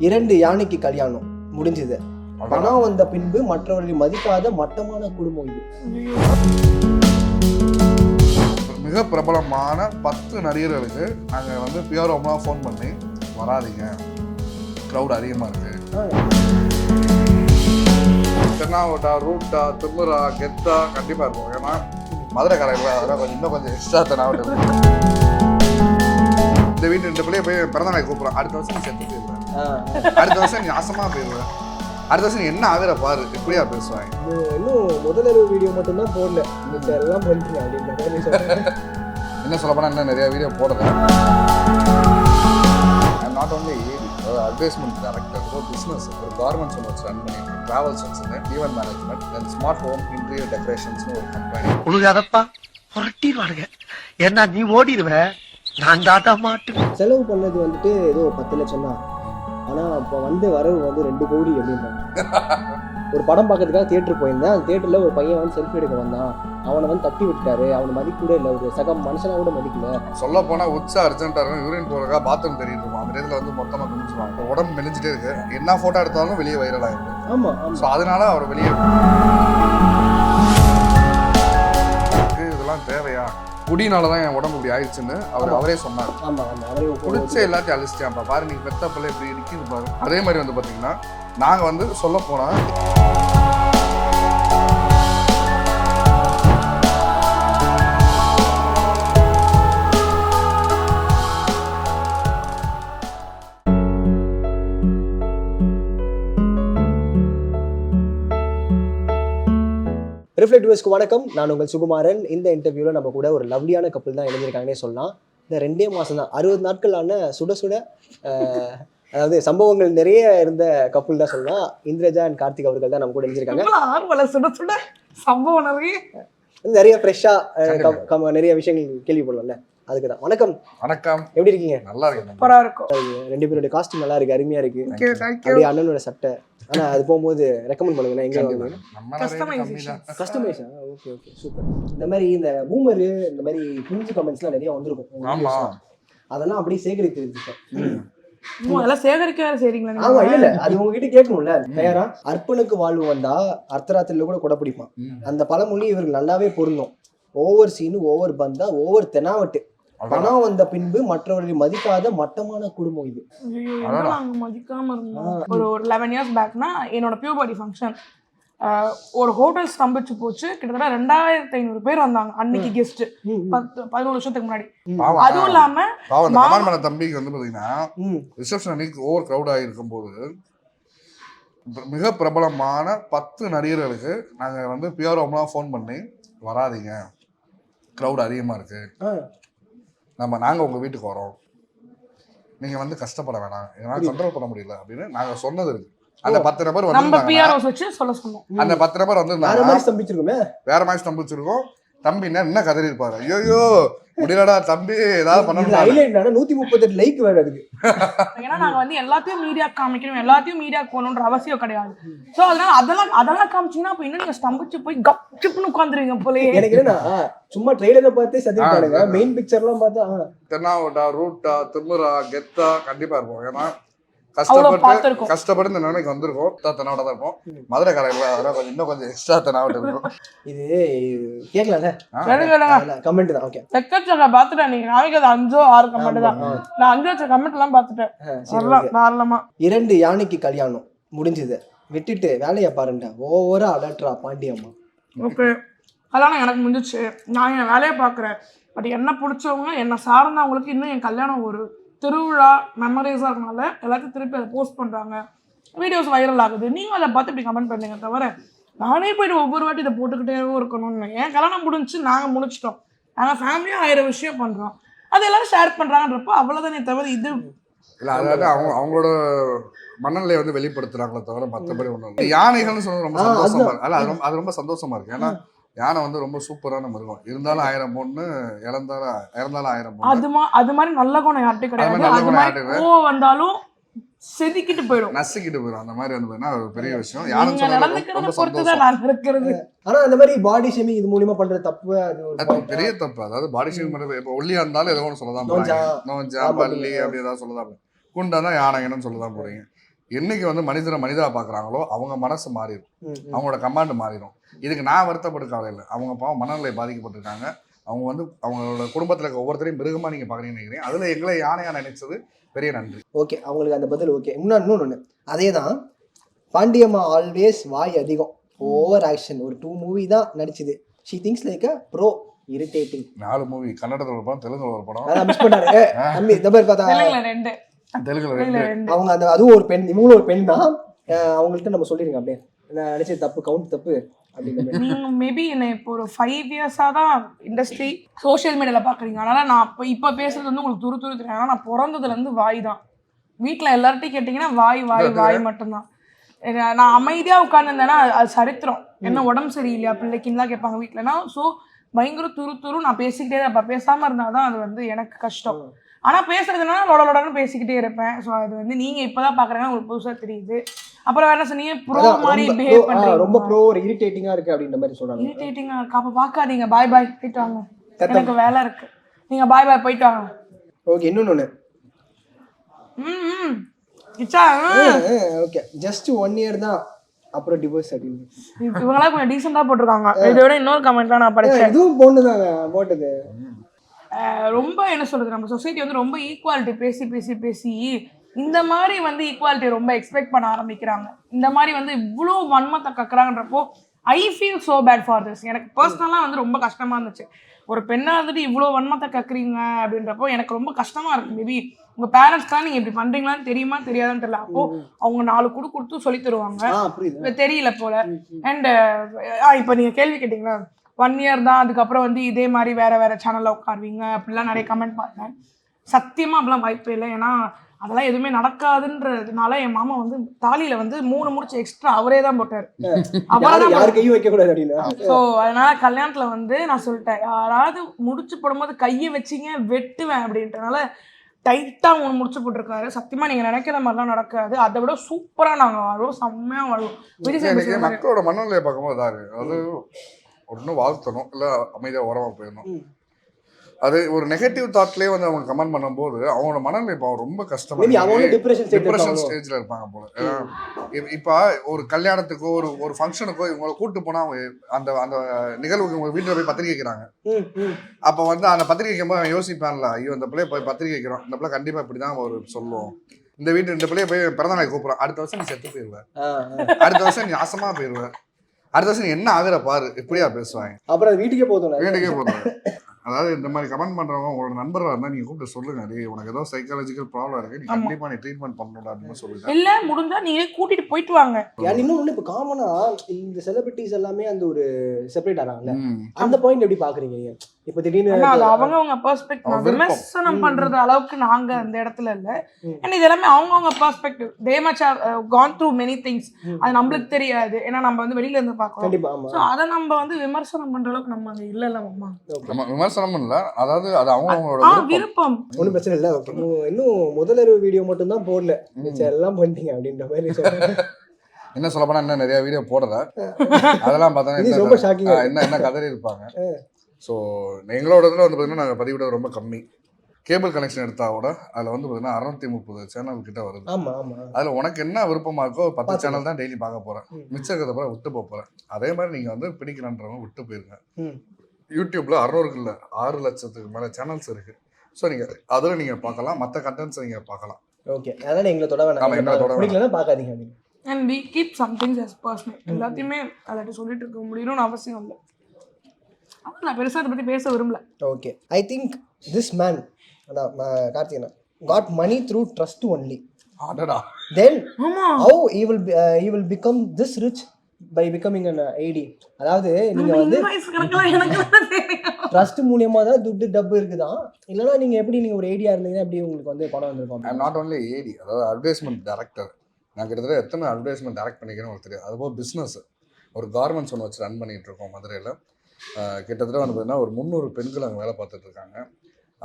2 யானைக்கு கல்யாணம் முடிஞ்சது. பணம் வந்த பின்பு மற்றவர்களை மதிக்காத மட்டமான குடும்பம் இது. மிக பிரபலமான 10 நடிகர்களுக்கு நாங்கள் வந்து பிஆர்ஓலாம் ஃபோன் பண்ணி வராதிங்க, க்ரௌட் அதிகமாக இருக்கு. தென்னாவட்டா, ரூட்டா, திமுறா, கெத்தா கண்டிப்பாக இருக்கும். ஏன்னா மதுரைக்காரர்கள் அதெல்லாம் இன்னும் கொஞ்சம் எக்ஸ்ட்ரா தென்னாவட்டம் இருக்கும். இந்த வீட்டு 2 பிள்ளைய போய் பிறந்த நாள் கூப்பிட்றோம். அடுத்த வருஷம் நீ செத்து போயிடுவேன், அடுத்த வருஷம் நீ நாசமாக போயிடுவேன், அடுத்த வருஷம் நீ என்ன ஆகுற பாரு, இப்படியா பேசுவாங்க. இன்னும் முதல் வீடியோ மட்டும்தான் போடல, எல்லாம் பண்ணிட்டீங்க அப்படின்ற. என்ன சொல்ல போனால் இன்னும் நிறைய வீடியோ போடுறேன். நாட் ஓன்லி அட்வைஸ்மெண்ட் டைரக்டர், ஒரு பிஸ்னஸ், ஒரு கார்மெண்ட்ஸ் ஒன்று வச்சு ரன் பண்ணிட்டு, ட்ராவல்ஸ் வச்சுருந்தேன், ஈவென்ட் மேனேஜ்மெண்ட், தென் ஸ்மார்ட் ஹோம் இன்டீரியர் டெக்கரேஷன்ஸ்னு ஒரு கம்பெனி. உனக்கு அதப்பா புரட்டிடுவானுங்க, ஏன்னா நீ ஓடிடுவ, நான் தாத்தா மாட்டேன். செலவு பண்ணது வந்துட்டு ஏதோ 10 லட்சம் தான், ஆனால் இப்போ வரவு 2 கோடி அப்படின்றாங்க. ஒரு படம் பார்க்கறதுக்காக தியேட்டர் போயிருந்தேன். அந்த தியேட்டரில் ஒரு பையன் வந்து செல்ஃபி எடுக்க வந்தான், அவனை தட்டி விட்டாரு. அவனை மதிக்க கூட இல்லை, ஒரு சக மனுஷனாக கூட மதிக்கல. சொல்ல போனால் உச்சா அர்ஜென்ட்டாக இருக்கும், யூரின் போகிறக்கா பாத்ரூம் தெரியும் இருக்கும், அந்த இடத்துல வந்து மொத்தமாக குமிச்சுருவாங்க. உடம்பு மெலிஞ்சிட்டே இருக்கு, என்ன ஃபோட்டோ எடுத்தாலும் வெளியே வைரலாக இருக்கு. ஆமாம், ஸோ அதனால அவர் வெளியே இதெல்லாம் தேவையா, குடினால தான் என் உடம்பு இப்படி ஆயிடுச்சுன்னு அவரே சொன்னார். குடிச்ச எல்லாத்தையும் அழிச்சிட்டான்ப்பா பாரு, நீங்க பெத்த பிள்ளை இப்படி நிற்கிது பாரு. அதே மாதிரி வந்து பார்த்தீங்கன்னா நாங்கள் வந்து சொல்ல போனால் ரிஃப்ளெக்டிவ்ஸ்க்கு வணக்கம், நான் உங்கள் சுகுமாரன். இந்த இன்டர்வியூவில் நம்ம கூட ஒரு லவ்லியான கப்பல் தான் இணைஞ்சிருக்காங்கன்னே சொல்லலாம். இந்த 2 மாதம் தான், 60 நாட்களான சுட சுட அதாவது சம்பவங்கள் நிறைய இருந்த கப்பல் தான் சொல்லலாம். இந்திரஜா அண்ட் கார்த்திக் அவர்கள் தான் நம்ம கூட இணைஞ்சிருக்காங்க. சுட சுட சம்பவம் நிறைய ஃப்ரெஷ்ஷாக நிறைய விஷயங்கள் கேள்விப்படலாம்ல, அதுக்கு தான். வணக்கம். வணக்கம், எப்படி இருக்கீங்க? நல்லா இருக்கு, சூப்பரா இருக்கும். 2 பேருடைய காஸ்டியூம் நல்லா இருக்கு, அருமையா இருக்கு. அப்படியே அண்ணனோட சட்டை, ஆனா அது போகும்போது ரெக்கமெண்ட் பண்ணுங்க, எங்க கஸ்டமைஸ். Okay okay, super. இந்த மாதிரி இந்த பூமர், இந்த மாதிரி கிரிஞ்ச் கமெண்ட்ஸ்லாம் நிறைய வந்திருக்கும், அதெல்லாம் அப்படியே சேகரித்து வச்சிருக்கேன். அதெல்லாம் சேகரிக்க செய்றீங்களா? ஆமா, இல்ல அது உங்ககிட்ட கேட்கணும்ல. தயாரா அர்ப்பனுக்கு வாழ்வு வந்தா அர்த்தராத்திரில கூட கொடை பிடிப்பான். அந்த பழமொழி இவருக்கு நல்லாவே பொருந்தும். ஒவ்வொரு சீனு, ஒவ்வொரு பந்தா, ஒவ்வொரு தெனாவட்டு. பணம் வந்த பின்பு மற்றவர்களை மதிக்காத மட்டமான குடும்பம் இது. மதிக்காம இருந்தோம். ஒரு 11 இயர்ஸ் பேக்னா என்னோட பியூபர்ட்டி ஃபங்க்ஷன், ஒரு ஹோட்டல் ஸ்தம்பிச்சு போச்சு. கிட்டத்தட்ட 2500 பேர் வந்தாங்க அன்னைக்கு கெஸ்ட், 11 வருஷத்துக்கு முன்னாடி. அதுவும் இல்லாம தம்பிக்கு வந்து பாத்தீங்கன்னா ரிசப்ஷன் அன்னைக்கு ஓவர் கிரௌட் ஆகிருக்கும் போது மிக பிரபலமான 10 நடிகர்களுக்கு நாங்கள் வந்து பிஆர்ஓலாம் ஃபோன் பண்ணி வராதிங்க, க்ரௌட் அதிகமாக இருக்கு, நாங்கள் உங்கள் வீட்டுக்கு வரோம், நீங்கள் வந்து கஷ்டப்பட வேணாம், என்னால் கண்ட்ரோல் பண்ண முடியல அப்படின்னு நாங்கள் சொன்னது இருக்கு. அந்த 10 நபர் வந்து அந்த 10 நபர் வந்து வேற மாதிரி ஸ்தம்பிச்சிருக்கோம். தம்பி என்ன கதறி இருப்பாரு, ஐயோ முடியலடா தம்பி, ஏதாவது பண்ணணும். 138 லைக் வேற அதுக்கு. ஏன்னா நாங்க வந்து எல்லாத்தையும் மீடியா காமிக்கணும், எல்லாத்தையும் மீடியா போகணுன்ற அவசியம் கிடையாது. சோ அதனால அதெல்லாம் காமிச்சீங்கன்னா அப்ப இன்னும் நீங்க ஸ்தம்பிச்சு போய் கப்சிப்னு உட்காந்துருவீங்க போல. எனக்கு என்ன சும்மா ட்ரெய்லரை பார்த்து சதிப்பானுங்க, மெயின் பிக்சர்லாம் பார்த்தா தென்னாவட்டா, ரூட்டா, திமுறா, கெத்தா கண்டிப்பா இருக்கும். ஏன்னா கஷ்டப்பட்டு இந்த நிலைமைக்கு வந்திருக்கோம். தென்னாவட்டா தான் இருக்கும். மதுரைக்காரர்கள் அதெல்லாம் இன்னும் கொஞ்சம் எக்ஸ்ட்ரா தென்னாவட்டம் இருக்கும். இது கேட்கலாம்ல, கமெண்ட் தான். ஓகே, செக்கச்சக்க பாத்துட்டேன். நீங்க நாளைக்கு 5-6 கமெண்ட் தான், நான் 5 கமெண்ட் எல்லாம் பாத்துட்டேன். 2 யானைக்கு கல்யாணம் முடிஞ்சது, விட்டுட்டு வேலையை பாருங்க, ஓவரா அலட்ரா பாண்டியம்மா. ஓகே, கல்யாணம் எனக்கு முடிஞ்சிச்சு, நான் என் வேலையை பாக்குறேன். பட் என்ன பிடிச்சவங்க, என்ன சார்ந்தவங்களுக்கு இன்னும் என் கல்யாணம் ஒரு திருவிழா மெமரிஸாக இருக்கனால எல்லாத்தையும் திருப்பி அதை போஸ்ட் பண்ணுறாங்க, வீடியோஸ் வைரல் ஆகுது. நீங்கள் அதை பார்த்து இப்படி கமெண்ட் பண்ணுங்க தவிர நானே போய்ட்டு ஒவ்வொரு வாட்டி இதை போட்டுக்கிட்டே இருக்கணும்னு. ஏன் கல்யாணம் முடிஞ்சு நாங்கள் முடிச்சிட்டோம், நாங்கள் ஃபேமிலியாக 1000 விஷயம் பண்ணுறோம், அது எல்லாரும் ஷேர் பண்ணுறாங்கன்றப்போ அவ்வளோதானே தவிர இது இல்லை. அதாவது அவங்களோட மனநிலையை வந்து வெளிப்படுத்துறாங்களே தவிர மற்றபடி ஒன்றும். யானைகள்னு சொல்ல ரொம்ப சந்தோஷமா இருக்கு. அது ரொம்ப சந்தோஷமா இருக்கு. ஏன்னா யானை வந்து ரொம்ப சூப்பரான மிருகம். இருந்தாலும் 1000 பொண்ணு, இறந்தாலும் 1000 பொண்ணு. அது மாதிரி நல்ல குணம் யார்ட்டும் கிடையாது. கோவம் வந்தாலும் செதுக்கிட்டு போயிடும், நசுக்கிட்டு போயிடும். அந்த மாதிரி வந்து ஒரு பெரிய விஷயம். யானை ரொம்ப சந்தோஷம். ஆனா அந்த மாதிரி பாடி ஷேமிங் இது மூலமா பண்ற தப்பு, அது பெரிய தப்பு. அதாவது பாடி ஷேமிங் பண்றது, இப்போ ஒல்லியா இருந்தாலும் ஏதோ ஒன்று சொல்லதான் போறாங்க, நோஞ்சா பள்ளி அப்படி ஏதாவது சொல்லதான், குண்டா தான் யானைங்கன்னு சொல்லதான் போறீங்க. என்னைக்கு வந்து மனிதராக பார்க்குறாங்களோ அவங்க மனசு மாறிடும், அவங்களோட கமாண்டு மாறிடும். இதுக்கு நான் வருத்தப்பட்டு கவலை இல்லை. அவங்க பாவம் மனநிலை பாதிக்கப்பட்டிருக்காங்க. அவங்க வந்து அவங்களோட குடும்பத்தில் இருக்க ஒவ்வொருத்தரையும் மிருகமாக நீங்கள் பார்க்குறீங்கன்னு நினைக்கிறேன். அதில் எங்களை யானையாக நினைச்சது பெரிய நன்றி. ஓகே, அவங்களுக்கு அந்த பதில் ஓகே. இன்னொன்று அதே தான், பாண்டியம்மா ஆல்வேஸ் வாய் அதிகம், ஓவர் ஆக்ஷன். ஒரு 2 மூவி தான் நடிச்சுது. She thinks like a bro, irritating. 4 movie, கன்னடத்தில் ஒரு படம், தெலுங்குல ஒரு படம். அதான் மிஸ் பண்ணாரு தம்பி. இந்த மாதிரி பார்த்தா தெலுங்குல 2. அவங்க அந்த அதுவும் ஒரு பெண், இவங்களும் ஒரு பெண் தான். அவங்கள்ட்ட நம்ம சொல்லிடுங்க அப்படியே நான் நினைச்சது தப்பு, கவுண்ட் தப்பு அப்படின்னு. நீங்க மேபி என்ன இப்போ ஒரு 5 இயர்ஸாக தான் இண்டஸ்ட்ரி சோஷியல் மீடியாவில் பார்க்குறீங்க. அதனால் நான் இப்போ பேசுறது வந்து உங்களுக்கு துரு தெரியும். ஆனால் நான் பிறந்ததுலேருந்து வாய் தான். வீட்டில் எல்லார்ட்டையும் கேட்டிங்கன்னா வாய் மட்டும்தான். நான் அமைதியாக உட்காந்துருந்தேன்னா அது சரித்திரம். என்ன உடம்பு சரியில்லையா பிள்ளைக்குன்னு தான் கேட்பாங்க வீட்டிலனா. ஸோ பயங்கர துரு நான் பேசிக்கிட்டே தான் இருப்பேன். பேசாமல் இருந்தால் தான் அது வந்து எனக்கு கஷ்டம். ஆனால் பேசுறதுனா லொடன்னு பேசிக்கிட்டே இருப்பேன். ஸோ அது வந்து நீங்கள் இப்போ தான் பார்க்குறீங்கன்னா உங்களுக்கு புதுசாக தெரியுது. அப்புறம் வேற சொன்னீங்க ப்ரோ மாதிரி பிஹேவ் பண்றீங்க. ரொம்ப ப்ரோ, ஒரு இரிட்டேட்டிங்கா இருக்கு அப்படின்ற மாதிரி சொல்றாங்க. இரிட்டேட்டிங்கா இருக்கு. அப்ப பார்க்காதீங்க. பாய் போயிட்டு வாங்க. எனக்கு வேலை இருக்கு. நீங்க பாய் போயிட்டு வாங்க. ஓகே, இன்னொன்னு இச்சா ஓகே, ஜஸ்ட் 1 இயர் தான் அப்புறம் டிவோர்ஸ் அப்படின்னு. இவங்களா கொஞ்சம் டீசெண்டா போட்டிருக்காங்க. இதை விட இன்னொரு கமெண்ட்லாம் நான் படிச்சேன். இதுவும் பொண்ணுதாங்க போட்டது. ரொம்ப என்ன சொல்றது, நம்ம சொசைட்டி வந்து ரொம்ப ஈக்குவாலிட்டி பேசி இந்த மாதிரி வந்து ஈக்குவாலிட்டி ரொம்ப எக்ஸ்பெக்ட் பண்ண ஆரம்பிக்கிறாங்க. இந்த மாதிரி வந்து இவ்வளோ வன்மத்தை கக்குறாங்கன்றப்போ I feel so bad for this. எனக்கு பர்சனலாக வந்து ரொம்ப கஷ்டமாக இருந்துச்சு. ஒரு பெண்ணாக வந்துட்டு இவ்வளோ வன்மத்தை கக்குறீங்க அப்படின்றப்போ எனக்கு ரொம்ப கஷ்டமாக இருக்குது. மேபி உங்கள் பேரண்ட்ஸ்லாம் நீங்கள் இப்படி பண்ணுறீங்களான்னு தெரியுமா தெரியாதான்னு தெரியல. அப்போது அவங்க 4 கொடுத்து சொல்லி தருவாங்க, தெரியல போல. அண்ட் இப்போ நீங்கள் கேள்வி கேட்டிங்களா 1 இயர் தான், அதுக்கப்புறம் வந்து இதே மாதிரி வேற சேனலில் உட்காருவீங்க அப்படிலாம் நிறைய கமெண்ட் பார்த்தேன். சத்தியமாக அப்படிலாம் வாய்ப்பே இல்லை. ஏன்னா அதெல்லாம் எதுவுமே நடக்காதுன்றதுனால என் மாமா வந்து தாலியில வந்து 3 முடிச்சு எக்ஸ்ட்ரா அவரே தான் போட்டாரு. கையும் வைக்க கூடாது அப்படின்னா. ஸோ அதனால கல்யாணத்துல வந்து நான் சொல்லிட்டேன், யாராவது முடிச்சு போடும்போது கையை வச்சிங்க வெட்டுவேன் அப்படின்றனால டைட்டா 3 முடிச்சு போட்டிருக்காரு. சத்தியமா நீங்க நினைக்கிற மாதிரிலாம் நடக்காது. அதை விட சூப்பரா நாங்க வாழ்வோம், செம்மையா வாழ்வோம். மக்களோட மனநிலையை பார்க்கும்போது அதாவது ஒன்றும் வாழ்த்தணும் இல்லை அமைதியாக உரமாக போயிடணும். அது ஒரு நெகட்டிவ் தாட்லேயே வந்து அவங்க கமெண்ட் பண்ணும்போது அவங்களோட மனநிலை இப்போ ரொம்ப கஷ்டமாக டிப்ரெஷன் ஸ்டேஜில் இருப்பாங்க போல. இப்போ ஒரு கல்யாணத்துக்கோ ஒரு ஃபங்க்ஷனுக்கோ இவங்களை கூப்பிட்டு போனால் அந்த அந்த நிகழ்வுக்கு உங்கள் வீட்டில் போய் பத்திரிக்கை வைக்கிறாங்க. அப்போ வந்து அந்த பத்திரிக்கை வைக்கும்போது அவன் யோசிப்பான்ல, ஐயோ இந்த பிள்ளைய போய் பத்திரிக்கை வைக்கிறோம், இந்த பிள்ளை கண்டிப்பாக இப்படி தான் ஒரு சொல்லுவோம், இந்த இந்த பிள்ளைய போய் பிறந்த நாளை கூப்பிட்றோம், அடுத்த வருஷம் நீ செத்து போயிடுவேன், அடுத்த வருஷம் நீ நாசமாக போயிடுவேன், அடுத்த வருஷம் என்ன ஆகுற பாரு, இப்படியா பேசுவாங்க. அப்புறம் வீட்டுக்கே போதும். அதாவது இந்த மாதிரி கமெண்ட் பண்றவங்க உங்களோட நண்பர்களா இருந்தா நீங்க கூப்பிட்டு சொல்லுங்க, உனக்கு ஏதோ சைக்காலஜிக்கல் ப்ராப்ளம் இருக்கு, நீ கண்டிப்பா நீ ட்ரீட்மெண்ட் பண்ணணும் அப்படின்னு சொல்லுங்க. இல்ல முடிஞ்சா நீங்க கூட்டிட்டு போயிட்டு வாங்க. இன்னொன்னு இப்ப காமனா இந்த செலிபிரிட்டிஸ் எல்லாமே அந்த ஒரு செப்பரேட் ஆறாங்கல்ல, அந்த பாயிண்ட் எப்படி பாக்குறீங்க நீங்க? இப்ப திடீர்னு அவங்க பெர்ஸ்பெக்டிவ் விமர்சனம் பண்றது அளவுக்கு நாங்க அந்த இடத்துல இல்ல. ஏன்னா இது எல்லாமே அவங்கவுங்க perspective. They much have gone through many things. அது நம்மளுக்கு தெரியாது, ஏன்னா நம்ம வந்து வெளியில இருந்து பார்க்கறோம். சோ அத நம்ம வந்து விமர்சனம் பண்ற அளவுக்கு நம்ம அங்க இல்ல அம்மா. நம்ம விமர்சனம் இல்ல, அதாவது அது அவங்களோட விருப்பம். ஒன்றும் பிரச்சனை இல்லை. ஓகே, இன்னும் முதலறிவு வீடியோ மட்டும் தான் போடல, எல்லாம் பண்ணிட்டீங்க அப்படின்ற மாதிரி சொல்றேன். என்ன சொல்ல போனா இன்னும் நிறைய வீடியோ போடல, அதெல்லாம் பார்த்தா ரொம்ப ஷாக்கிங், என்ன கதறி இருப்பாங்க. ஸோ எங்களோட இதில் வந்து பார்த்தீங்கன்னா நாங்கள் பதிவிட ரொம்ப கம்மி. கேபிள் கனெக்ஷன் எடுத்தால் கூட அதில் வந்து பார்த்தீங்கன்னா 630 சேனல் கிட்ட வருது. அதில் உனக்கு என்ன விருப்பமாக இருக்கோ 10 சேனல் தான் டெய்லி பார்க்க போகிறேன், மிச்சம் இருக்கிறத விட்டு போகிறேன். அதே மாதிரி நீங்கள் வந்து பிடிக்கலன்றவங்க விட்டு போயிருங்க. யூடியூப்பில் 600 இல்லை 6 லட்சத்துக்கு மேலே சேனல்ஸ் இருக்குது. ஸோ நீங்கள் அதில் நீங்கள் பார்க்கலாம், மற்ற கண்டென்ட்ஸ் நீங்கள் பார்க்கலாம். ஓகே, அதனால் எங்களை தொட வேணாம், பார்க்காதீங்க. And we keep some things as personal. எல்லாத்தையுமே அதை சொல்லிட்டு இருக்க முடியணும்னு அவசியம் இல்லை. நான் பெருசாக அதை பற்றி பேச விரும்பல. Okay, I think this man Karthikeyan got money through trust only. Then how he will become this rich by becoming an AD? அதாவது நீங்க வந்து ட்ரஸ்ட் மூலமா தான் துட்டு டப்பு இருக்குதான், இல்லைன்னா நீங்க எப்படி நீங்க ஒரு ஏடியா இருந்தீங்கன்னா எப்படி உங்களுக்கு வந்து பணம் வந்திருக்கும்? ஐ எம் நாட் ஒன்லி ஏடி, அதாவது அட்வர்டைஸ்மெண்ட் டைரக்டர். நான் கிட்டத்தட்ட எத்தனை அட்வர்டைஸ்மெண்ட் டைரக்ட் பண்ணிக்கிறேன்னு உங்களுக்கு தெரியும். அதுபோல் பிஸ்னஸ் ஒரு கார்மெண்ட்ஸ் ஒன்று வச்சு ரன் பண்ணிகிட்டு இருக்கோம் மதுரையில். கிட்டத்தட்ட வந்து பார்த்தீங்கன்னா ஒரு 300 பெண்கள் அங்கே வேலை பார்த்துட்டு இருக்காங்க.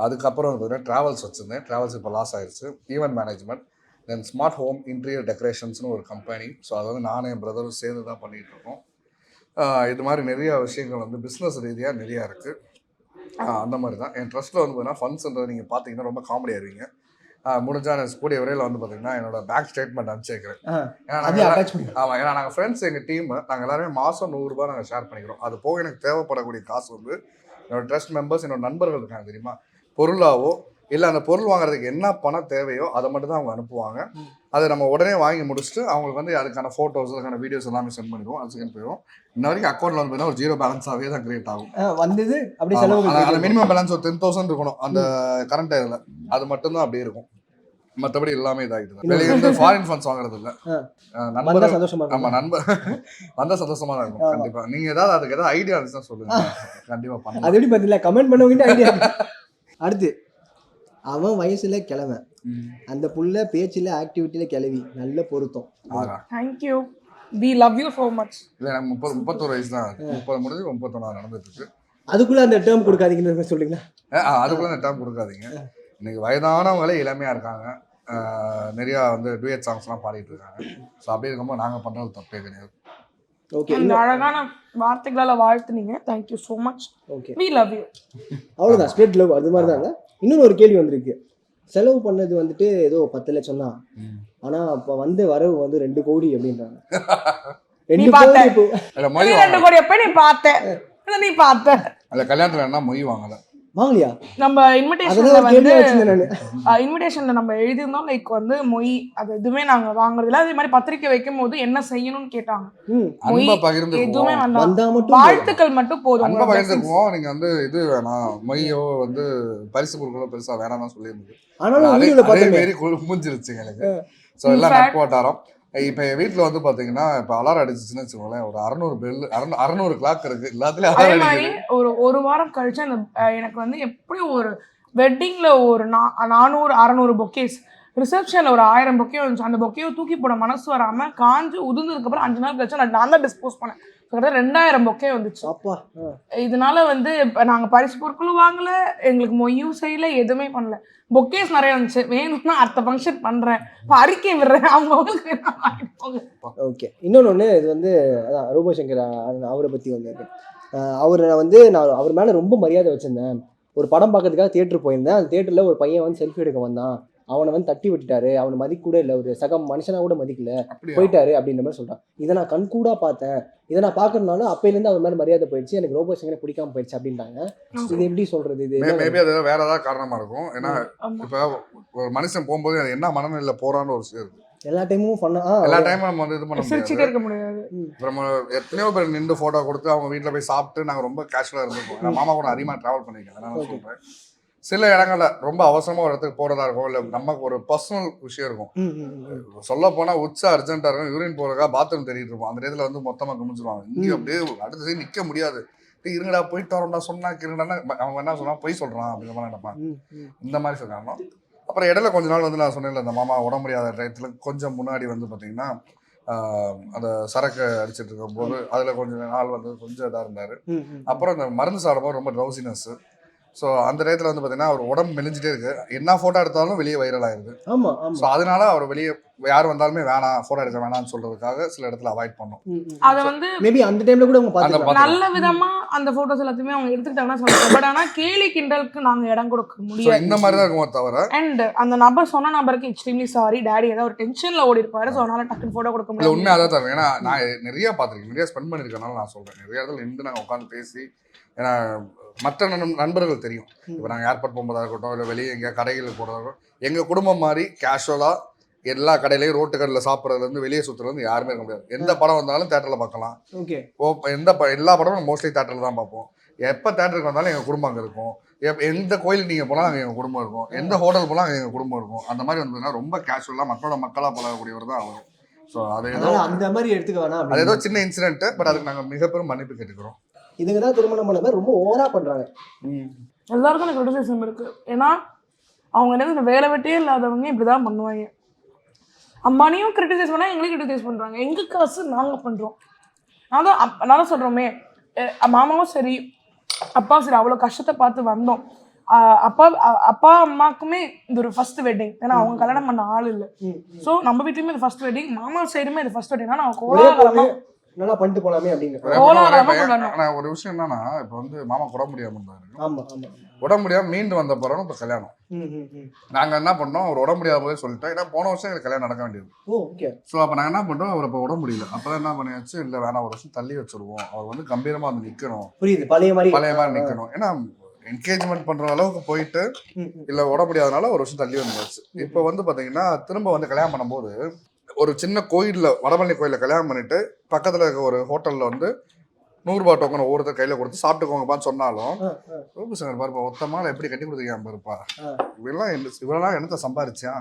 அதுக்கப்புறம் வந்து பார்த்தீங்கன்னா ட்ராவல்ஸ் வச்சுருந்தேன், ட்ராவல்ஸ் இப்போ லாஸ் ஆயிடுச்சு. ஈவென்ட் மேனேஜ்மெண்ட், தென் ஸ்மார்ட் ஹோம் இன்டீரியர் டெக்கரேஷன்ஸ்னு ஒரு கம்பெனி. ஸோ அதை வந்து நானும் என் பிரதரும் சேர்ந்து தான் பண்ணிகிட்டு இருக்கோம். இது மாதிரி நிறையா விஷயங்கள் வந்து பிஸ்னஸ் ரீதியாக நிறையா இருக்குது. அந்த மாதிரி தான் என் ட்ரஸ்ட்டில் வந்து பார்த்தீங்கன்னா ஃபண்ட்ஸ்ன்றது நீங்கள் பார்த்தீங்கன்னா ரொம்ப காமெடி ஆயிருவீங்க. முடிஞ்சா நான் கூடிய விரைவில் வந்து பார்த்தீங்கன்னா என்னோட பேங்க் ஸ்டேட்மெண்ட் அனுப்பிச்சிருக்கிறேன். ஏன்னா அதையும் நாங்கள் அட்டாச் பண்ணி ஆமாம், ஏன்னா நாங்கள் ஃப்ரெண்ட்ஸ் எங்கள் டீம் நாங்கள் எல்லாருமே மாதம் 100 ரூபாய் நாங்கள் ஷேர் பண்ணிக்கிறோம். அது போக எனக்கு தேவைப்படக்கூடிய காசு வந்து என்னோட ட்ரஸ்ட் மெம்பர்ஸ், என்னோட நண்பர்கள் இருக்காங்க தெரியுமா, பொருளாவோ இல்லை அந்த பொருள் வாங்குறதுக்கு என்ன பணம் தேவையோ அதை மட்டும் தான் அவங்க அனுப்புவாங்க. அதை நம்ம உடனே வாங்கி முடிச்சுட்டு அவங்களுக்கு வந்து அதுக்கான ஃபோட்டோஸ், அதுக்கான வீடியோஸ் எல்லாமே சென்ட் பண்ணிடுவோம். அது சென்ட் போயிடும். இன்ன வரைக்கும் அக்கௌண்ட்டில் வந்து பார்த்தீங்கன்னா ஒரு 0 பேலன்ஸாகவே தான் கிரியேட் ஆகும். வந்தது அப்படி செலவு அந்த மினிமம் பேலன்ஸ் ஒரு 10,000 இருக்கணும் அந்த கரண்ட் இதில். அது மட்டும்தான் அப்படியே இருக்கும். மற்றபடி எல்லாமே இதாகிட்டு வெளியே இருந்து ஃபாரின் ஃபண்ட்ஸ் வாங்குறது இல்லை. நண்பர் சந்தோஷமா ஆமா நண்பர் வந்தா சந்தோஷமா தான் இருக்கும். கண்டிப்பா நீங்க ஏதாவது அதுக்கு ஏதாவது ஐடியா இருந்துச்சுன்னா சொல்லுங்க, கண்டிப்பா பண்ணலாம். அது எப்படி பார்த்தீங்களா, கமெண்ட் பண்ணவங்க ஐடியா. அடுத்து அவன் வயசுல கிழமை, அந்த புள்ள பேச்சுல ஆக்டிவிட்டியில கிளவி, நல்ல பொருத்தம். Thank you, we love you so much. இல்லை எனக்கு 31 வயசு தான். 30 முடிஞ்சு 31 நடந்துட்டு இருக்கு. அதுக்குள்ள அந்த டேர்ம் கொடுக்காதீங்கன்னு சொல்றீங்களா? அதுக்குள்ள அந்த டைம் கொடுக்காதீங்க. இன்னைக்கு வயதானவங்களே இளமையா இருக்காங்க. நிறைய வந்து டூயட் சாங்ஸ்லாம் பாடிட்டு இருக்காங்க. ஸோ அப்படி இருக்கும்போது நாங்கள் பண்ணுறது தப்பே கிடையாது. ஓகே, இந்த அழகான வார்த்தைகளால வாழ்த்துனீங்க. Thank you so much. Okay, we love you. அவ்வளோதான், ஸ்ப்ரெட் லவ். அது மாதிரி தாங்க. இன்னொன்று ஒரு கேள்வி வந்திருக்கு. செலவு பண்ணது வந்துட்டு ஏதோ 10 லட்சம் தான், ஆனா அப்ப வந்து வரவு வந்து 2 கோடி அப்படின்றாங்க. 2 கோடி இப்போ 2 கோடி எப்ப நீ பார்த்த? நீ பார்த்த அதில் கல்யாணத்தில் என்ன மொய் வாங்கலை வாங்கலையா? நம்ம இன்விடேஷன்ல வந்து இன்விடேஷன்ல நம்ம எழுதியிருந்தோம் லைக் வந்து மொய் அது எதுவுமே நாங்க வாங்குறது இல்லை. அதே மாதிரி பத்திரிக்கை வைக்கும் போது என்ன செய்யணும்னு கேட்டாங்க. மொய் எதுவுமே வேண்டாம், வாழ்த்துக்கள் மட்டும் போதும். அன்பா பகிர்ந்துக்குவோம். நீங்க வந்து இது வேணாம், மொய்யோ வந்து பரிசு பொருட்களோ பெருசா வேணாம் தான் சொல்லியிருந்தது. அதே மாரி முடிஞ்சிருச்சுங்க எனக்கு. ஸோ எல்லாம் நட்பு வட்டாரம். இப்போ என் வீட்டில் வந்து பார்த்தீங்கன்னா இப்போ அலாரம் அடிச்சிச்சுன்னு வச்சுக்கோங்களேன், ஒரு 600 பெல் 600 கிளாக் இருக்கு எல்லாத்துலேயும். அதே மாதிரி ஒரு வாரம் கழிச்சு அந்த எனக்கு வந்து எப்படி ஒரு வெட்டிங்ல ஒரு 400-600 பொக்கேஸ், ரிசப்ஷன்ல ஒரு 1000 பொக்கே வந்துச்சு. அந்த பொக்கையை தூக்கி போட மனசு வராம காஞ்சு உதிர்ந்ததுக்கு அப்புறம் 5 நாள் கழிச்சு நான் தான் டிஸ்போஸ் பண்ணேன். 2000 பொக்கே வந்துச்சு. இதனால வந்து நாங்க பரிசு பொருட்களும் வாங்கல, எங்களுக்கு மொய்யும் செய்யல, எதுவுமே பண்ணல. பொக்கேஸ் நிறைய வந்துச்சு. வேணும்னா அடுத்த ஃபங்க்ஷன் பண்றேன், அறிக்கை விடுறேன், அவங்களுக்கு. ஓகே, இன்னொன்று இது வந்து அதான் ரூபசங்கர் அவரை பற்றி வந்து அவரை வந்து நான் அவர் மேலே ரொம்ப மரியாதை வச்சுருந்தேன். ஒரு படம் பார்க்கறதுக்காக தியேட்டர் போயிருந்தேன். அந்த தியேட்டரில் ஒரு பையன் வந்து செல்ஃபி எடுக்க வந்தான். அவனை வந்து தட்டி விட்டுட்டாரு. அவனை மதிக்க கூட இல்லை, ஒரு சக மனுஷனா கூட மதிக்கல, போயிட்டாரு அப்படின்ற மாதிரி சொல்றான். இதை நான் கண்கூடா பார்த்தேன். இதை நான் பார்க்கறதுனால அப்பையிலேருந்து அவர் மேலே மரியாதை போயிடுச்சு, எனக்கு ரோபோசங்கரை பிடிக்காம போயிடுச்சு அப்படின்ட்டாங்க. இது எப்படி சொல்றது? இது மேபி அது வேற ஏதாவது காரணமா இருக்கும். ஏன்னா இப்போ ஒரு மனுஷன் போகும்போது அது என்ன மனநிலையில போறான்னு ஒரு விஷயம் இருக்கு. எல்லா டைமும் எல்லா டைமும் நம்ம வந்து இது பண்ண முடியாது. நம்ம எத்தனையோ பேர் நின்று போட்டோ கொடுத்து அவங்க வீட்டில் போய் சாப்பிட்டு நாங்கள் ரொம்ப கேஷுவலாக இருந்துருப்போம். நான் மாமா கூட அதிகமாக ட்ராவல் பண்ணியிருக்கேன். அதனால சொல்கிறேன், சில இடங்கள்ல ரொம்ப அவசரமா ஒரு இடத்துக்கு போறதா இருக்கும், இல்லை நமக்கு ஒரு பர்சனல் விஷயம் இருக்கும். சொல்ல போனா அர்ஜென்ட்டா இருக்கும், யூரின் போறதுக்காக பாத்ரூம் தெரியிட்டு இருப்போம். அந்த இடத்துல வந்து மொத்தமா குமிச்சிருவாங்க. இங்கே அப்படியே அடுத்த நிக்க முடியாது. இருங்கடா போயிட்டு வரோம்டா சொன்னா இருங்கடா, அவங்க என்ன சொன்னா பொய் சொல்றான் அப்படிங்கிற மாதிரி நினைப்பாங்க. இந்த மாதிரி சொல்றாங்க. அப்புறம் இடையில கொஞ்ச நாள் வந்து நான் சொன்னேன்ல, இந்த மாமா உடம்பு முடியாத டயத்துல கொஞ்சம் முன்னாடி வந்து பார்த்தீங்கன்னா அந்த சரக்கு அடிச்சிட்டு இருக்கும் போது அதில் கொஞ்சம் நாள் வந்து கொஞ்சம் இதாக இருந்தார். அப்புறம் இந்த மருந்து சாப்பிடும்போது ரொம்ப ட்ரௌசினஸ். ஸோ அந்த டயத்தில் வந்து பார்த்தீங்கன்னா அவர் உடம்பு மெலிஞ்சிட்டே இருக்கு. என்ன ஃபோட்டோ எடுத்தாலும் வெளியே வைரல் ஆயிருது. ஸோ அதனால அவர் வெளியே யார் வந்தாலுமே வேணாம், ஃபோட்டோ எடுக்க வேணாம்னு சொல்றதுக்காக சில இடத்துல அவாய்ட் பண்ணோம். அதை வந்து மேபி அந்த டைம்ல கூட அவங்க பார்த்து நல்ல விதமா அந்த போட்டோஸ் எல்லாத்தையுமே அவங்க எடுத்துக்கிட்டாங்கன்னா சொல்லுவாங்க. பட் ஆனா கேலி கிண்டலுக்கு நாங்க இடம் கொடுக்க முடியாது. இந்த மாதிரி தான் இருக்குமோ தவிர. அண்ட் அந்த நபர் சொன்ன நபருக்கு எக்ஸ்ட்ரீம்லி சாரி, டேடி ஏதாவது ஒரு டென்ஷன்ல ஓடி இருப்பாரு, ஸோ அதனால டக்குன்னு போட்டோ கொடுக்க முடியாது. உண்மையாக தான் தருவேன். ஏன்னா நான் நிறைய பார்த்துருக்கேன், நிறைய ஸ்பெண்ட் பண்ணியிருக்கனால நான் சொல்றேன். நிறைய இடத்துல இருந்து நாங்கள் உட்காந்து பேசி, ஏன்னா மற்ற நண்பர்கள் தெரியும். இப்போ நாங்கள் ஏர்போர்ட் போகும்போதாக இருக்கட்டும், இல்லை வெளியே எங்கேயா கடைகளுக்கு போகிறதா இருக்கட்டும், எங்கள் குடும்பம் மாதிரி கேஷுவலாக எல்லா கடையிலையும் ரோட்டு கடையில் சாப்பிட்றதுலேருந்து வெளியே சுற்றுறது யாருமே இருக்க முடியாது. எந்த படம் வந்தாலும் தேட்டரில் பார்க்கலாம். எல்லா படமும் மோஸ்ட்லி தேட்டரில் தான் பார்ப்போம். எப்போ தேட்டருக்கு வந்தாலும் எங்கள் குடும்பம் அங்கே இருக்கும். எந்த கோயிலுக்கு நீங்கள் போனால் அங்கே எங்கள் குடும்பம் இருக்கும், எந்த ஹோட்டல் போனால் அங்கே எங்கள் குடும்பம் இருக்கும். அந்த மாதிரி வந்ததுன்னா ரொம்ப கேஷுவலாக மக்களாக பழகக்கூடியவர் தான் அவர். ஸோ அது ஏதோ அந்த மாதிரி எடுத்துக்க வேணாம். அது ஏதோ சின்ன இன்சிடென்ட், பட் அதுக்கு நாங்கள் மிகப்பெரும் மன்னிப்பு கேட்டுக்கிறோம். இதுங்க தான் திருமணம் பண்ண ரொம்ப ஓவரா பண்றாங்க. எல்லாருக்கும் எனக்கு கிரிட்டிசிசம் இருக்கு. ஏன்னா அவங்க என்ன வேலை வெட்டியே இல்லாதவங்க இப்படிதான் பண்ணுவாங்க. அம்மானியும் கிரிட்டிசைஸ் பண்ணா எங்களையும் கிரிட்டிசைஸ் பண்றாங்க. எங்க காசு நாங்க பண்றோம். நான் தான் சொல்றோமே, மாமாவும் சரி அப்பாவும் சரி அவ்வளவு கஷ்டத்தை பார்த்து வந்தோம். அப்பா அம்மாக்குமே இது ஒரு ஃபர்ஸ்ட் வெட்டிங். ஏன்னா அவங்க கல்யாணம் பண்ண ஆள் இல்லை. ஸோ நம்ம வீட்லயுமே இது ஃபர்ஸ்ட் வெட்டிங், மாமா சைடுமே இது ஃபர்ஸ்ட் வெட்டிங். நான் கோலாகலமா நல்லா பண்ணிட்டு போலாமே அப்படின்னு. கோலாகலமா கொண்டாடணும். ஆனா ஒரு விஷயம் என்னன்னா, இப்ப வந்து மாமா உடம்பு முடியாம இருந்தாரு. ஆமா ஆமா. உடம்பு முடியாம மீண்டு வந்த பிறகு இப்ப கல்யாணம். நாங்க என்ன பண்ணோம், அவர் உடம்பு முடியாத போதே சொல்லிட்டோம். ஏன்னா போன வருஷம் எனக்கு கல்யாணம் நடக்க வேண்டியது. ஓகே. ஸோ அப்ப நாங்க என்ன பண்றோம், அவர் இப்ப உடம்பு முடியல. அப்பதான் என்ன பண்ணியாச்சு, இல்ல வேணாம், ஒரு வருஷம் தள்ளி வச்சிருவோம், அவர் வந்து கம்பீரமா வந்து நிக்கணும், புரியுது, பழைய மாதிரி நிக்கணும். ஏன்னா என்கேஜ்மெண்ட் பண்ற அளவுக்கு போயிட்டு இல்ல உடம்பு முடியாதனால ஒரு வருஷம் தள்ளி வந்துருச்சு. இப்ப வந்து பாத்தீங்கன்னா திரும்ப வந்து கல்யாணம் பண்ணும்போது ஒரு சின்ன கோயில்ல, வடபழனி கோயில்ல கல்யாணம் பண்ணிட்டு பக்கத்துல இருக்க ஒரு ஹோட்டல்ல வந்து 100 ரூபாய் டோக்கன் ஒவ்வொருத்தர் கையில கொடுத்து சாப்பிட்டுக்கோங்கப்பான்னு சொன்னாலும், ரூபசங்கர் பாருப்பா ஒத்தமால எப்படி கட்டி கொடுத்துருக்கான் பாருப்பா, இவெல்லாம் என்னத்தை சம்பாரிச்சா,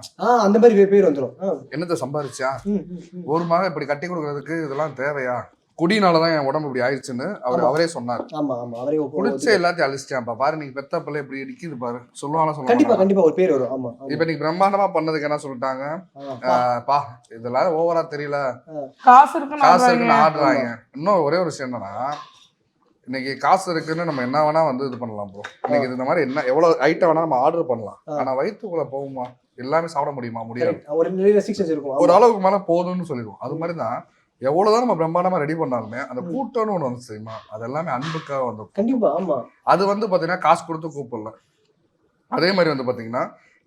அந்த மாதிரி பேர் வந்துடும், என்னத்தை சம்பாரிச்சா, ஒரு மகன் இப்படி கட்டி கொடுக்கறதுக்கு இதெல்லாம் தேவையா, குடினாலதான் என் உடம்பு இப்படி ஆயிடுச்சுன்னு அவரே சொன்னார். ஆமா ஆமா, அவரே குடிச்ச எல்லாத்தையும் அழிச்சிட்டான்ப்பா பாரு, நீங்க பெத்த பிள்ளை இப்படி நிக்குது பாரு, சொல்லுவாங்க. கண்டிப்பா கண்டிப்பா ஒரு பேர் வரும். ஆமா. இப்ப நீங்க பிரம்மாண்டமா பண்ணதுக்கு என்ன சொல்லிட்டாங்க, பா இதெல்லாம் ஓவரா தெரியல, காசு இருக்குன்னு ஆடுறாங்க. இன்னும் ஒரே ஒரு விஷயம் என்னன்னா, இன்னைக்கு காசு இருக்குன்னு நம்ம என்ன வேணா வந்து இது பண்ணலாம் ப்ரோ. இன்னைக்கு இந்த மாதிரி என்ன எவ்வளவு ஐட்டம் வேணா நம்ம ஆர்டர் பண்ணலாம். ஆனா வயிற்றுக்குள்ள போகுமா, எல்லாமே சாப்பிட முடியுமா, முடியாது. ஒரு நிறைய ரெஸ்ட்ரிக்ஷன்ஸ் இருக்கும். ஒரு அளவுக்கு மேல போதும்னு சொல்லிடுவோம். அது மாதிரிதான் எவ்வளவுதான் நம்ம பிரம்மாண்டமா ரெடி பண்ணாலுமே அந்த கூட்டம்னு ஒண்ணு வந்து தெரியுமா, அது எல்லாமே அன்புக்காக வந்து. கண்டிப்பா. ஆமா. அது வந்து பாத்தீங்கன்னா காசு கொடுத்து கூப்பிடல. அதே மாதிரி வந்து பாத்தீங்கன்னா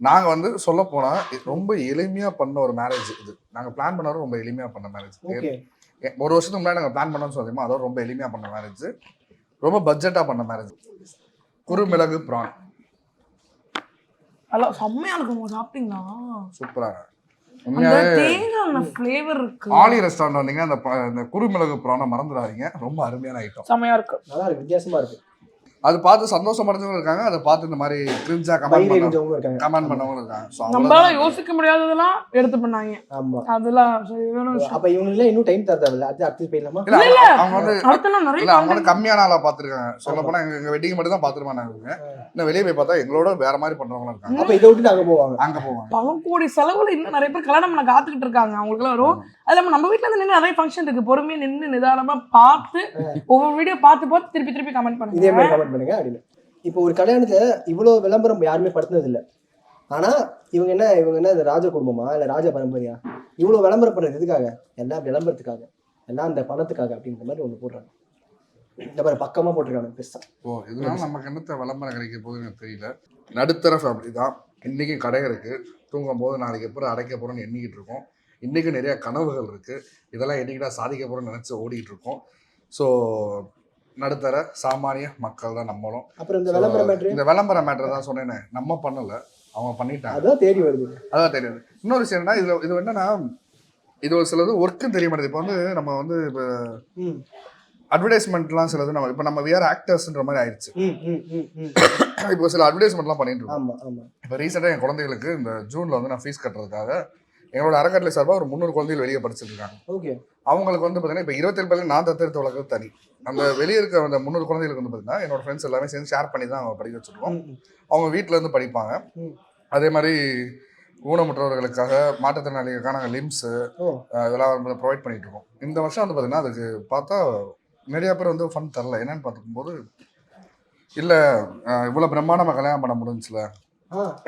நாங்க வந்து சொல்ல போனா ரொம்ப எளிமையா பண்ண ஒரு மேரேஜ் இது. நாங்க பிளான் பண்ணாலும் ரொம்ப எளிமையா பண்ண மேரேஜ். ஒரு வருஷத்துக்கு முன்னாடி நாங்க பிளான் பண்ணோம்னு சொல்லுமா, அதோட ரொம்ப எளிமையா பண்ண மேரேஜ், ரொம்ப பட்ஜெட்டா பண்ண மேரேஜ். குறுமிளகு பிரான் செம்மையா இருக்கும். சாப்பிட்டீங்களா? சூப்பரா. ஆலி ரெஸ்டாரண்ட் வந்தீங்க, அந்த குறுமிளகு பிரானை மறந்துடாதீங்க, ரொம்ப அருமையான ஐட்டம், செம்மையா இருக்கு, நல்லா இருக்கு, வித்தியாசமா இருக்கு. அது பார்த்து சந்தோஷப்படுறவங்க இருக்காங்க, அதை பார்த்து இந்த மாதிரி கிரிஞ்சா கமெண்ட் பண்ணவங்க இருக்காங்க. நம்மளால யோசிக்க முடியாததெல்லாம் எடுத்து பண்ணாங்க. ஆமா, அதெல்லாம் அப்ப இவங்க எல்லாம் இன்னும் டைம் தரல. அடுத்து போயிடலாமா? அவங்க வந்து கம்மியான ஆளா பாத்துருக்காங்க. சொல்ல போனா எங்க வெட்டிங் மட்டும் தான் பாத்துருவாங்க. இன்னும் வெளியே போய் பார்த்தா எங்களோட வேற மாதிரி பண்றவங்க இருக்காங்க. அப்ப இதை விட்டு அங்க போவாங்க. பல கோடி செலவுல இன்னும் நிறைய பேர் கல்யாணம் பண்ண காத்துக்கிட்டு இருக்காங்க. அவங்களுக்கு எல்லாம் வரும். அது நம்ம வீட்டுல இருந்து நின்று நிறைய ஃபங்க்ஷன் இருக்கு, பொறுமையா நின்று நிதானமா பார்த்து ஒவ்வொரு வீடியோ பார்த்து திருப்பி கமெண்ட் பண்ணுங்க. இதே மாதிரி கமெண்ட் பண்ணுங்க அப்படின்னு. இப்போ ஒரு கல்யாணத்துல இவ்வளவு விளம்பரம் யாருமே படுத்தினது இல்லை. ஆனா இவங்க என்ன இந்த ராஜ குடும்பமா இல்ல ராஜ பரம்பரையா, இவ்வளவு விளம்பரம் பண்றது எதுக்காக? எல்லாம் விளம்பரத்துக்காக, எல்லாம் அந்த பணத்துக்காக அப்படின்ற மாதிரி ஒண்ணு போடுறாங்க. இந்த மாதிரி பக்கமா போட்டிருக்காங்க பெருசா. இதனால நமக்கு என்னத்த விளம்பரம் கிடைக்க போகுதுன்னு எனக்கு தெரியல. நடுத்தர ஃபேமிலி தான். இன்னைக்கும் கடை இருக்கு, தூங்கும் போது நாளைக்கு எப்போ அடைக்க போறோம்னு எண்ணிக்கிட்டு இருக்கோம். இன்னைக்கும் நிறைய கனவுகள் இருக்கு, இதெல்லாம் என்னைக்கிட்டா சாதிக்க போறோம்னு நினைச்சு ஓடிட்டு இருக்கோம். ஸோ நடுத்தர சாமானிய மக்கள் தான் நம்மளும். அப்புறம் இந்த விளம்பர மேட்ரு தான் சொன்னேன்னு நம்ம பண்ணல, அவங்க பண்ணிட்டாங்க. அதான் தேடி வருது, அதான் தெரியாது. இன்னொரு விஷயம் என்னன்னா, இது என்னன்னா, இது ஒரு சிலது ஒர்க்கும் தெரிய மாட்டேது. இப்போ வந்து நம்ம வந்து இப்போ அட்வர்டைஸ்மெண்ட்லாம் சிலது நம்ம இப்போ வேற ஆக்டர்ஸ்ன்ற மாதிரி ஆயிடுச்சு. இப்போ சில அட்வர்டைஸ்மெண்ட்லாம் பண்ணிட்டு இருக்கோம். இப்போ ரீசெண்டாக என் குழந்தைகளுக்கு இந்த ஜூன்ல வந்து நான் ஃபீஸ் கட்டுறதுக்காக எங்களோட அறக்கட்டளை சார்பாக ஒரு 300 குழந்தைகள் வெளியே படிச்சுட்டு இருக்காங்க. அவங்களுக்கு வந்து பார்த்தீங்கன்னா இப்போ 27 பேர் நான் தத்தெடுத்த வழக்கு தனி. அந்த வெளியே இருக்க அந்த 300 குழந்தைகளுக்கு வந்து பார்த்தீங்கன்னா என்னோட ஃப்ரெண்ட்ஸ் எல்லாமே சேர்ந்து ஷேர் பண்ணி தான் அவங்க படிக்க வச்சுருக்கோம். அவங்க வீட்டில இருந்து படிப்பாங்க. அதே மாதிரி ஊனமுற்றவர்களுக்காக, மாற்றுத்திறனாளிகளுக்காக நாங்கள் லிம்ஸு இதெல்லாம் வந்து ப்ரொவைட் பண்ணிட்டு இருக்கோம். இந்த வருஷம் வந்து பார்த்தீங்கன்னா அதுக்கு பார்த்தா நிறைய பேர் வந்து ஃபண்ட் தரல. என்னன்னு பார்த்துக்கும்போது இல்லை இவ்வளோ பிரம்மாண்டமாக கல்யாணம் பண்ண முடிஞ்சுல.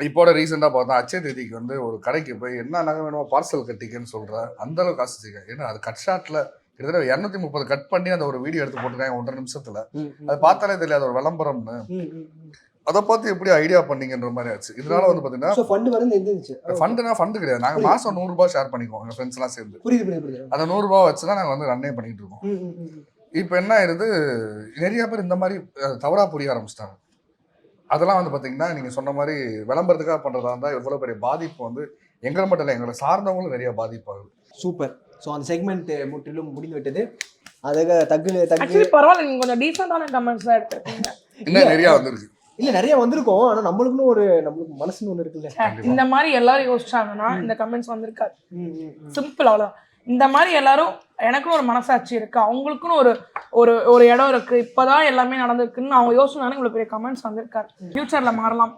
இப்போட ரீசெண்டாக பார்த்தா அச்சய தேதிக்கு வந்து ஒரு கடைக்கு போய் என்ன நகை வேணுமோ பார்சல் கட்டிக்கன்னு சொல்கிற அந்த அளவுக்கு காசு வச்சுக்க. ஏன்னா அது கட் ஷாட்டில் கிட்டத்தட்ட 230 கட் பண்ணி அந்த ஒரு வீடியோ எடுத்து போட்டுருக்காங்க 1.5 நிமிஷத்துல. அது பார்த்தாலே தெரியாது ஒரு விளம்பரம்னு. அதை பார்த்து எப்படி ஐடியா பண்ணீங்கன்ற மாதிரி ஆச்சு. இதனால வந்து பாத்தீங்கன்னா ஃபண்ட் கிடையாது, நாங்க மாசம் 100 ரூபாய் ஷேர் பண்ணிக்குவோம் எங்க ஃப்ரெண்ட்ஸ் எல்லாம் சேர்ந்து. அந்த 100 ரூபாய் வச்சுதான் நாங்க வந்து ரன்னே பண்ணிட்டு இருக்கோம். இப்ப என்ன ஆயிருது, நிறைய பேர் இந்த மாதிரி தவறா புரிய ஆரம்பிச்சிட்டாங்க. அதெல்லாம் வந்து பாத்தீங்கன்னா நீங்க சொன்ன மாதிரி விளம்பரத்துக்காக பண்றதா இருந்தா எவ்வளவு பெரிய பாதிப்பு வந்து எங்களை மட்டும் இல்லை, எங்களை சார்ந்தவங்களும் நிறைய பாதிப்பாகுது. சூப்பர். ஸோ அந்த செக்மெண்ட் முற்றிலும் முடிந்து விட்டது. அதுக்கு பரவாயில்ல, நீங்க கொஞ்சம் டீசென்டான கமெண்ட்ஸ் தான் எடுத்துருக்கீங்க. இன்னும் நிறைய வந்திருக்கு. இல்ல நிறைய வந்திருக்கும், ஆனா நம்மளுக்குன்னு நம்மளுக்கு மனசுன்னு ஒண்ணு இருக்குல்ல. இந்த மாதிரி எல்லாரும் யோசிச்சாங்கன்னா இந்த கமெண்ட்ஸ் வந்திருக்காது. சிம்பிள், அவ்வளோ. இந்த மாதிரி எல்லாரும் எனக்குன்னு ஒரு மனசாட்சி இருக்கு, அவங்களுக்குன்னு ஒரு ஒரு ஒரு இடம் இருக்கு, இப்பதான் எல்லாமே நடந்திருக்குன்னு அவங்க யோசிச்சாங்கன்னா இவ்வளவு பெரிய கமெண்ட்ஸ் வந்திருக்காரு. ஃபியூச்சர்ல மாறலாம்.